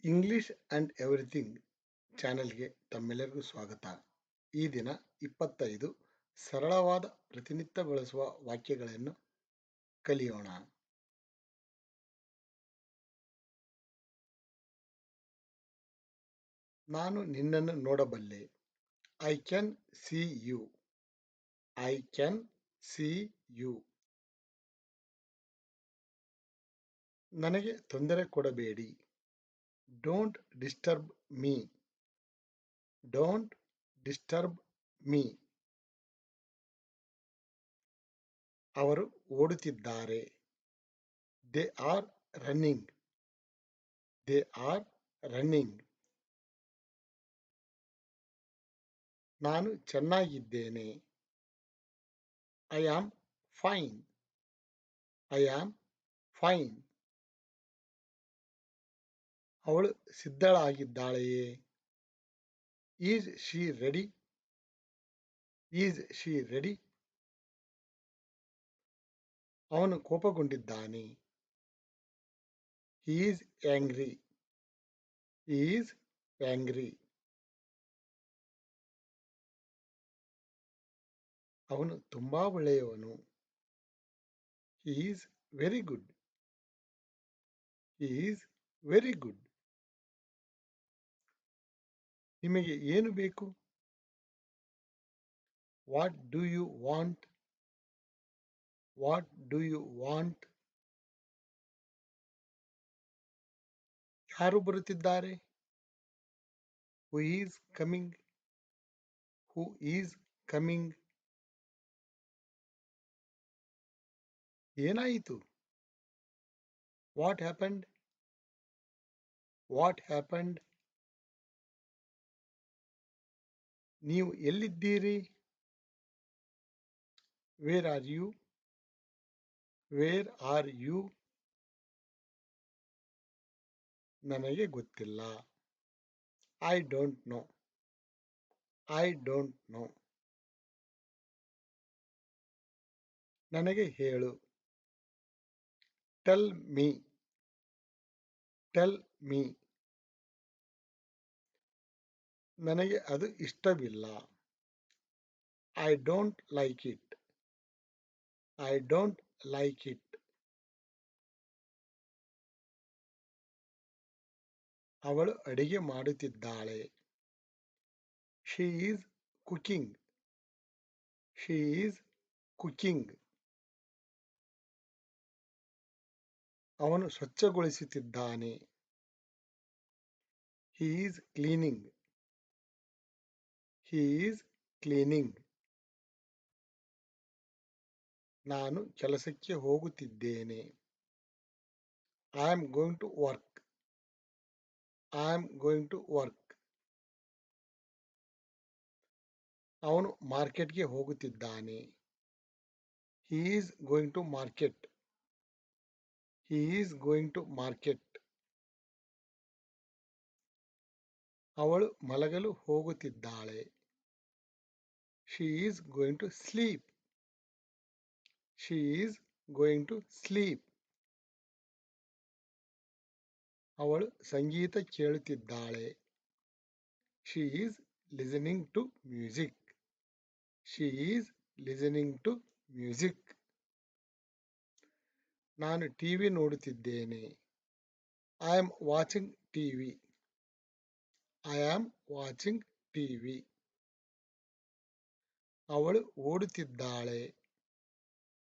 English and everything ಚಾನೆಲ್ಗೆ ತಮ್ಮೆಲ್ಲರಿಗೂ ಸ್ವಾಗತ. ಈ ದಿನ 25 ಸರಳವಾದ ಪ್ರತಿನಿತ್ಯ ಬಳಸುವ ವಾಕ್ಯಗಳನ್ನು ಕಲಿಯೋಣ. ನಾನು ನಿನ್ನನ್ನು ನೋಡಬಲ್ಲೆ. I can see you. I can see you. ನನಗೆ ತೊಂದರೆ ಕೊಡಬೇಡಿ. Don't disturb me. Don't disturb me. ಅವರು ಓಡುತ್ತಿದ್ದಾರೆ. They are running. They are running. ನಾನು ಚೆನ್ನಾಗಿದ್ದೇನೆ. I am fine. I am fine. ಅವಳು ಸಿದ್ಧಳಾಗಿದ್ದಾಳೆಯೇ? Is she ready? Is she ready? ಅವನು ಕೋಪಗೊಂಡಿದ್ದಾನೆ. He is angry. He is angry. ಅವನು ತುಂಬಾ ಒಳ್ಳೆಯವನು. He is very good. He is very good. ನಿಮಗೆ ಏನು ಬೇಕು? What do you want? What do you want? ಯಾರು ಬರುತ್ತಿದ್ದಾರೆ? Who is coming? Who is coming? ಏನಾಯಿತು? What happened? What happened? ನೀವು ಎಲ್ಲಿದ್ದೀರಿ? Where are you? Where are you? ನನಗೆ ಗೊತ್ತಿಲ್ಲ. I don't know. I don't know. ನನಗೆ ಹೇಳು. Tell me. Tell me. ನನಗೆ ಅದು ಇಷ್ಟವಿಲ್ಲ. I don't like it. I don't like it. ಅವಳು ಅಡಿಗೆ ಮಾಡುತ್ತಿದ್ದಾಳೆ. She is cooking. She is cooking. ಅವನು ಸ್ವಚ್ಛಗೊಳಿಸುತ್ತಿದ್ದಾನೆ. He is cleaning. He is cleaning. ನಾನು ಕೆಲಸಕ್ಕೆ ಹೋಗುತ್ತಿದ್ದೇನೆ. I am going to work. I am going to work. ಅವನು ಮಾರ್ಕೆಟ್ಗೆ ಹೋಗುತ್ತಿದ್ದಾನೆ. He is going to market. He is going to market. ಅವಳು ಮಲಗಲು ಹೋಗುತ್ತಿದ್ದಾಳೆ. She is going to sleep. She is going to sleep. ಅವಳು ಸಂಗೀತ ಕೇಳುತ್ತಿದ್ದಾಳೆ. She is listening to music. She is listening to music. ನಾನು ಟಿವಿ ನೋಡುತ್ತಿದ್ದೇನೆ. I am watching TV. I am watching TV. ಅವಳು ಓಡುತ್ತಿದ್ದಾಳೆ.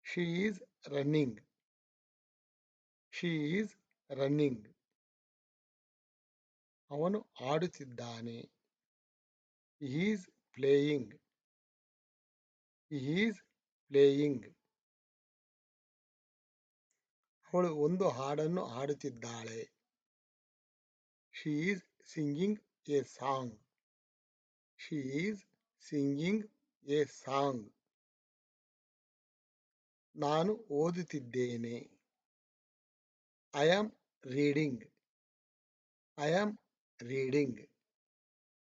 She is running. She is running. ಅವನು ಆಡುತ್ತಿದ್ದಾನೆ. He is playing. He is playing. ಅವಳು ಒಂದು ಹಾಡನ್ನು ಹಾಡುತ್ತಿದ್ದಾಳೆ. She is singing a song. She is singing a song. ನಾನು ಓದುತ್ತಿದ್ದೇನೆ. I am reading. I am reading.